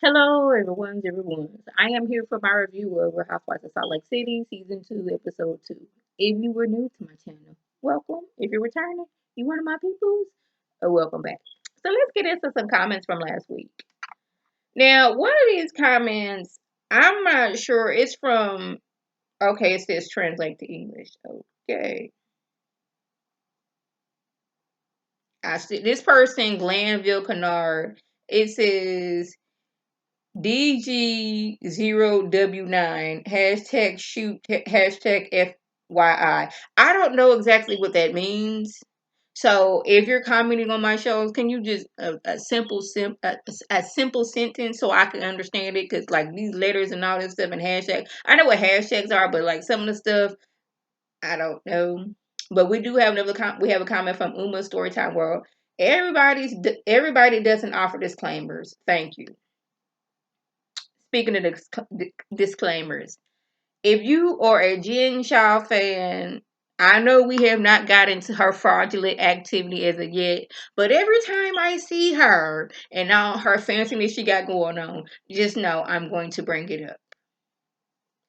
Hello, everyone. I am here for my review of Real Housewives of Salt Lake City, Season 2, Episode 2. If you were new to my channel, welcome. If you're returning, you one of my peoples, welcome back. So let's get into some comments from last week. Now, one of these comments, I'm not sure, it's from, okay, it says translate to English. Okay. I see this person, Glanville Kennard, it says, DG0W9 hashtag shoot hashtag FYI. I don't know exactly what that means. So if you're commenting on my shows, can you just a simple sentence so I can understand it? Because like these letters and all this stuff and hashtag, I know what hashtags are, but like some of the stuff I don't know. But we do have we have a comment from Uma Storytime World. Everybody doesn't offer disclaimers. Thank you. Speaking of disclaimers, if you are a Jen Shaw fan, I know we have not got into her fraudulent activity as of yet, but every time I see her and all her fanciness she got going on, just know I'm going to bring it up.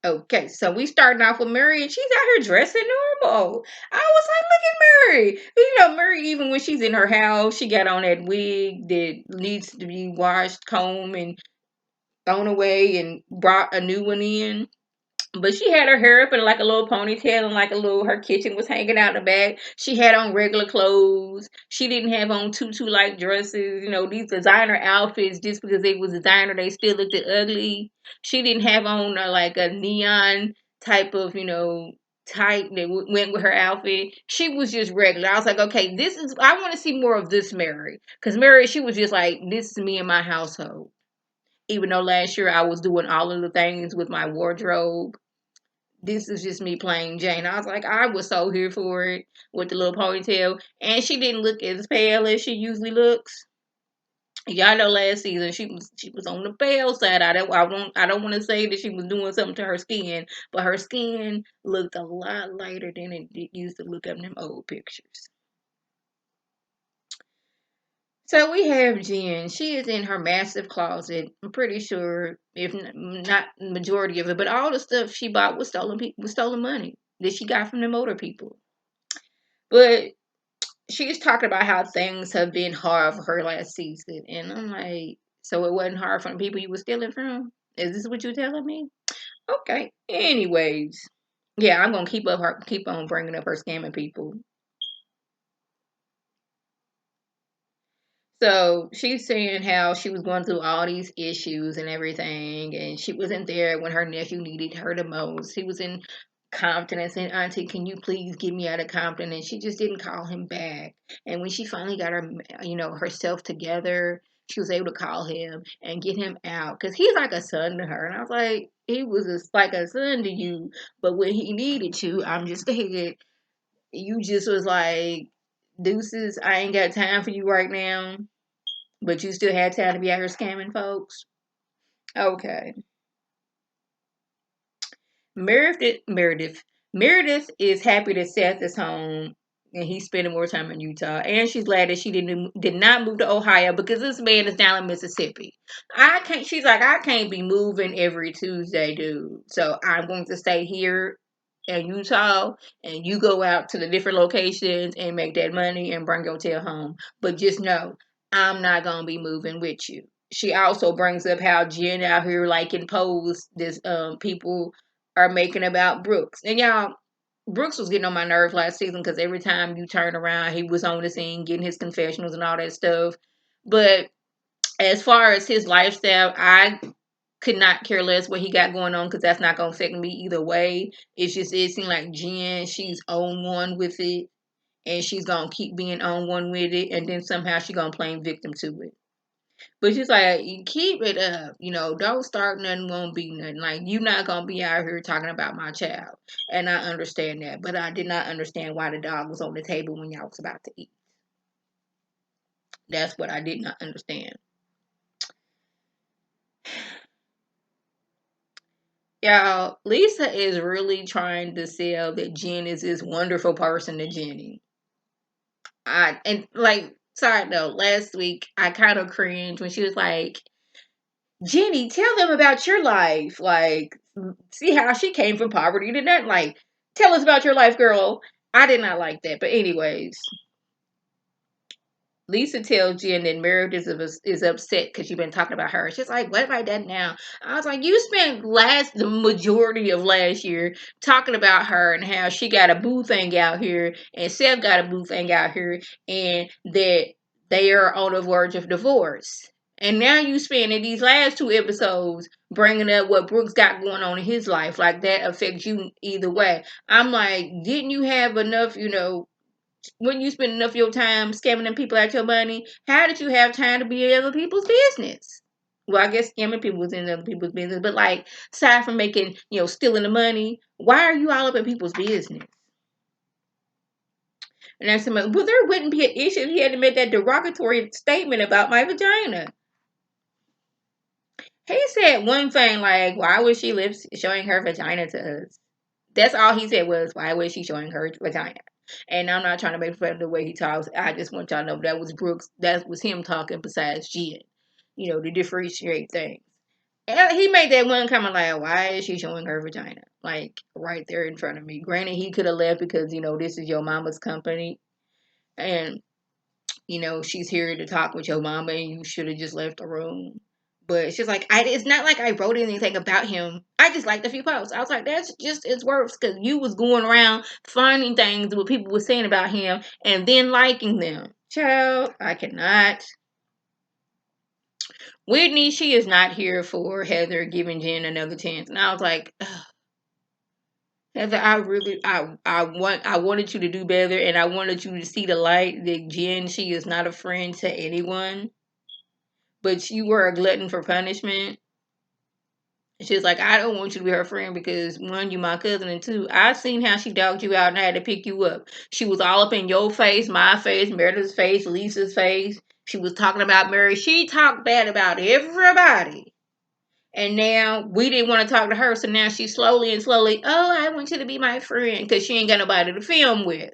Okay, so we starting off with Mary, and she's out here dressing normal. I was like, look at Mary. You know, Mary, even when she's in her house, she got on that wig that needs to be washed, combed, and thrown away and brought a new one in. But she had her hair up in like a little ponytail and like a little, her kitchen was hanging out the back. She had on regular clothes. She didn't have on tutu like dresses. You know, these designer outfits, just because they was designer, they still looked ugly. She didn't have on like a neon type of, type that went with her outfit. She was just regular. I was like, okay, I want to see more of this Mary. Because Mary, she was just like, this is me and my household. Even though last year I was doing all of the things with my wardrobe, this is just me playing Jane. I was like, I was so here for it with the little ponytail. And she didn't look as pale as she usually looks. Y'all know last season she was on the pale side. I don't want to say that she was doing something to her skin, but her skin looked a lot lighter than it used to look up in them old pictures. So we have Jen. She is in her massive closet. I'm pretty sure, if not majority of it, but all the stuff she bought was stolen money that she got from the motor people. But she's talking about how things have been hard for her last season, and I'm like, so it wasn't hard from the people you were stealing from? Is this what you're telling me? Okay. Anyways, yeah, I'm gonna keep on bringing up her scamming people. So she's saying how she was going through all these issues and everything, and she wasn't there when her nephew needed her the most. He was in Compton and saying, Auntie, can you please get me out of Compton? And she just didn't call him back. And when she finally got herself together, she was able to call him and get him out because he's like a son to her. And I was like, he was like a son to you, but when he needed you, I'm just ahead. You just was like, deuces, I ain't got time for you right now. But you still had time to be out here scamming folks? Okay. Meredith is happy that Seth is home and he's spending more time in Utah. And she's glad that she did not move to Ohio because this man is down in Mississippi. She's like, I can't be moving every Tuesday, dude. So I'm going to stay here in Utah and you go out to the different locations and make that money and bring your tail home. But just know, I'm not gonna be moving with you. She also brings up how Jen out here like in posts this people are making about Brooks. And y'all, Brooks was getting on my nerves last season because every time you turn around, he was on the scene getting his confessionals and all that stuff. But as far as his lifestyle, I could not care less what he got going on because that's not gonna affect me either way. It seems like Jen, she's on one with it, and she's gonna keep being on one with it, and then somehow she's gonna play victim to it. But she's like, you keep it up, don't start nothing, won't be nothing. Like, you're not gonna be out here talking about my child. And I understand that. But I did not understand why the dog was on the table when y'all was about to eat. That's what I did not understand. Y'all, Lisa is really trying to sell that Jen is this wonderful person to Jenny. Side note, last week I kind of cringed when she was like, Jenny, tell them about your life. Like, see how she came from poverty to that. Like, tell us about your life, girl. I did not like that. But anyways, Lisa tells Jen that Meredith is upset because you've been talking about her. She's like, "What have I done now?" I was like, "You spent the majority of last year talking about her and how she got a boo thing out here and Seth got a boo thing out here and that they are on the verge of divorce." And now you spending these last two episodes bringing up what Brooks got going on in his life, like that affects you either way. I'm like, didn't you have enough, when you spend enough of your time scamming them people out your money, how did you have time to be in other people's business? Well, I guess scamming people was in other people's business, but like aside from making, stealing the money, why are you all up in people's business? And I said, well, there wouldn't be an issue if he had to make that derogatory statement about my vagina. He said one thing like, why would she live showing her vagina to us? That's all he said was, why was she showing her vagina? And I'm not trying to make fun of the way he talks. I just want y'all to know that was Brooks. That was him talking besides Jen. To differentiate things. And he made that one comment like, why is she showing her vagina? Like, right there in front of me. Granted, he could have left because, this is your mama's company. And she's here to talk with your mama and you should have just left the room. But she's like, it's not like I wrote anything about him. I just liked a few posts. I was like, that's just it's worse because you was going around finding things what people were saying about him and then liking them. Child, I cannot. Whitney, she is not here for Heather giving Jen another chance. And I was like, ugh. Heather, I wanted you to do better and I wanted you to see the light that Jen, she is not a friend to anyone. But you were a glutton for punishment. She's like, I don't want you to be her friend because one, you my cousin, and two, I seen how she dogged you out and I had to pick you up. She was all up in your face, my face, Meredith's face, Lisa's face. She was talking about Mary. She talked bad about everybody. And now we didn't want to talk to her, so now she's slowly, oh, I want you to be my friend because she ain't got nobody to film with.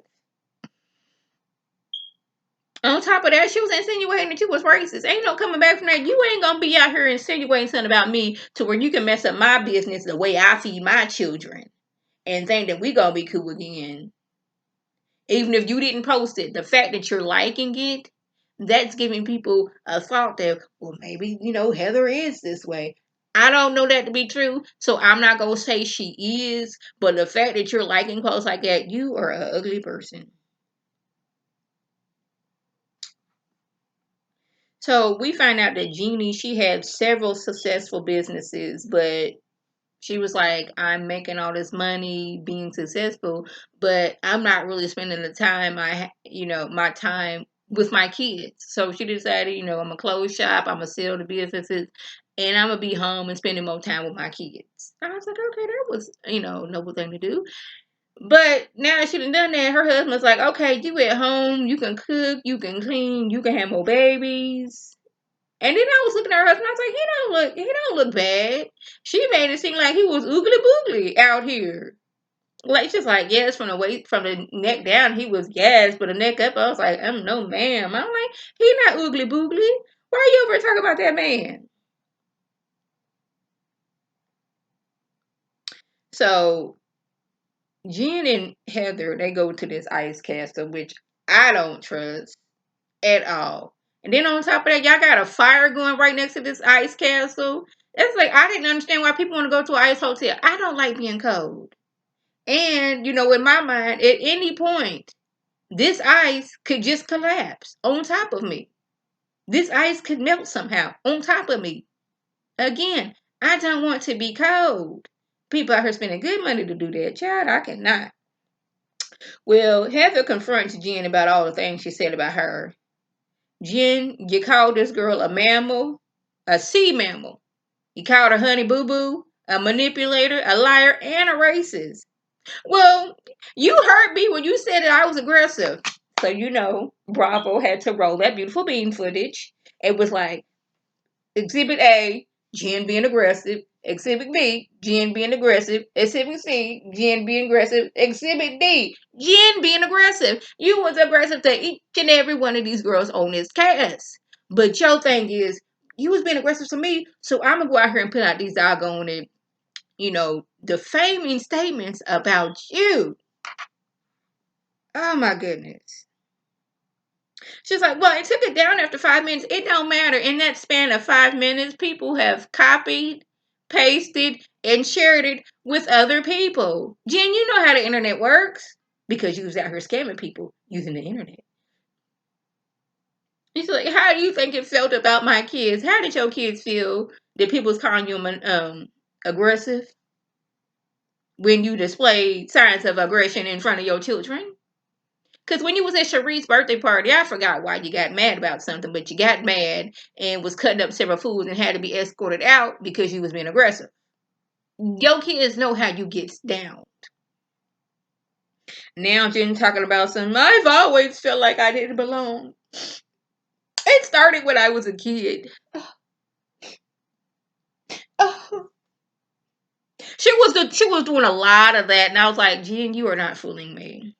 On top of that, she was insinuating that you was racist. Ain't no coming back from that. You ain't gonna be out here insinuating something about me to where you can mess up my business the way I feed my children and think that we gonna be cool again. Even if you didn't post it, the fact that you're liking it, that's giving people a thought that, well, maybe, Heather is this way. I don't know that to be true, so I'm not gonna say she is, but the fact that you're liking posts like that, you are an ugly person. So we find out that Jeannie, she had several successful businesses, but she was like, I'm making all this money being successful, but I'm not really spending the time my time with my kids. So she decided, I'm a close shop, I'm gonna sell the businesses, and I'm gonna be home and spending more time with my kids. I was like, okay, that was, a noble thing to do. But now that she done that, her husband's like, okay, you at home, you can cook, you can clean, you can have more babies. And then I was looking at her husband. I was like, he don't look bad. She made it seem like he was oogly boogly out here. Like she's like, yes, from the waist, from the neck down, he was yes, but the neck up, I was like, no, ma'am. I'm like, he not oogly boogly. Why are you over talking about that man? So Jen and Heather, they go to this ice castle, which I don't trust at all. And then on top of that, y'all got a fire going right next to this ice castle. It's like I didn't understand why people want to go to an ice hotel. I don't like being cold. And in my mind, at any point, this ice could just collapse on top of me. This ice could melt somehow on top of me. Again, I don't want to be cold. People out here spending good money to do that. Child, I cannot. Well, Heather confronts Jen about all the things she said about her. Jen, you called this girl a mammal, a sea mammal. You called her honey boo boo, a manipulator, a liar, and a racist. Well, you heard me when you said that I was aggressive. So, Bravo had to roll that beautiful bean footage. It was like, Exhibit A, Jen being aggressive. Exhibit B, Jen being aggressive. Exhibit C, Jen being aggressive. Exhibit D, Jen being aggressive. You was aggressive to each and every one of these girls on this cast. But your thing is, you was being aggressive to me, so I'm gonna go out here and put out these doggone, defaming statements about you. Oh my goodness. She's like, well, it took it down after 5 minutes. It don't matter. In that span of 5 minutes, people have copied, pasted, and shared it with other people. Jen, you know how the internet works because you was out here scamming people using the internet. She's like, how do you think it felt about my kids? How did your kids feel that people was calling you aggressive when you displayed signs of aggression in front of your children? Because when you was at Cherie's birthday party, I forgot why you got mad about something, but you got mad and was cutting up several foods and had to be escorted out because you was being aggressive. Your kids know how you get down. Now Jen talking about something. I've always felt like I didn't belong. It started when I was a kid. Oh. She was doing a lot of that, and I was like, Jen, you are not fooling me.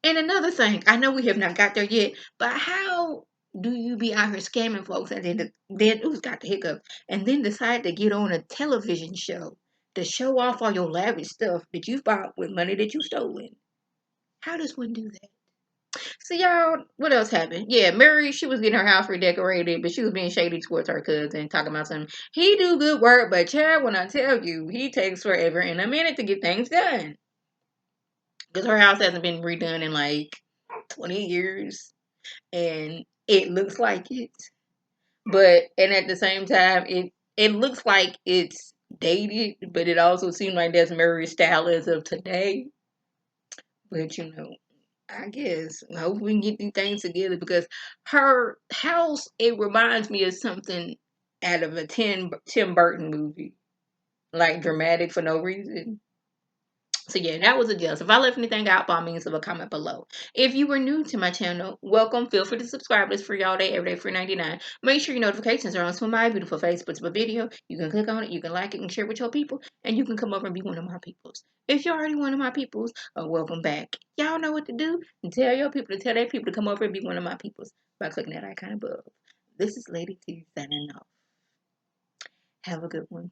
And another thing, I know we have not got there yet, but how do you be out here scamming folks and then who's got the hiccup and then decide to get on a television show to show off all your lavish stuff that you bought with money that you stolen? How does one do that? So y'all, what else happened? Yeah, Mary, she was getting her house redecorated, but she was being shady towards her cousin, talking about something. He do good work, but Chad, when I tell you, he takes forever and a minute to get things done. Because her house hasn't been redone in like 20 years. And it looks like it. And at the same time, it looks like it's dated, but it also seems like that's Mary's style as of today. But I guess I hope we can get these things together because her house, it reminds me of something out of a Tim Burton movie, like dramatic for no reason. So yeah, that was a deal. So if I left anything out, by means of a comment below. If you were new to my channel, welcome. Feel free to subscribe. It's free all day, every day, free 99. Make sure your notifications are on for my beautiful face. But a video, you can click on it, you can like it and share it with your people, and you can come over and be one of my peoples. If you're already one of my peoples, welcome back. Y'all know what to do. And tell your people to tell their people to come over and be one of my peoples by clicking that icon above. This is Lady T signing off. Have a good one.